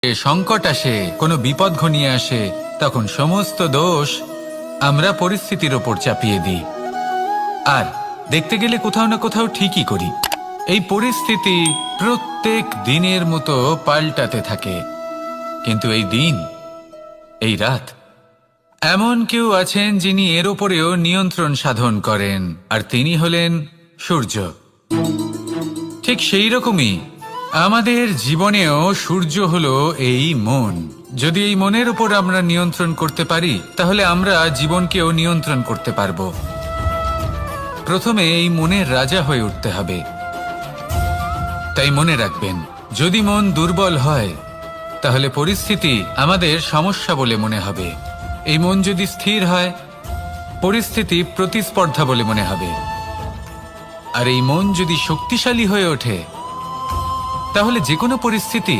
সংকট আসে, কোনো বিপদ ঘনিয়ে আসে, তখন সমস্ত দোষ আমরা পরিস্থিতির ওপর চাপিয়ে দিই। আর দেখতে গেলে কোথাও না কোথাও ঠিকই করি। এই পরিস্থিতি প্রত্যেক দিনের মতো পাল্টাতে থাকে, কিন্তু এই দিন, এই রাত, এমন কেউ আছেন যিনি এর ওপরেও নিয়ন্ত্রণ সাধন করেন, আর তিনি হলেন সূর্য। ঠিক সেই রকমই আমাদের জীবনেও সূর্য হলো এই মন। যদি এই মনের উপর আমরা নিয়ন্ত্রণ করতে পারি, তাহলে আমরা জীবনকেও নিয়ন্ত্রণ করতে পারবো। প্রথমে এই মনের রাজা হয়ে উঠতে হবে। তাই মনে রাখবেন, যদি মন দুর্বল হয়, তাহলে পরিস্থিতি আমাদের সমস্যা বলে মনে হবে। এই মন যদি স্থির হয়, পরিস্থিতি প্রতিস্পর্ধা বলে মনে হবে। আর এই মন যদি শক্তিশালী হয়ে ওঠে, তাহলে যে কোনো পরিস্থিতি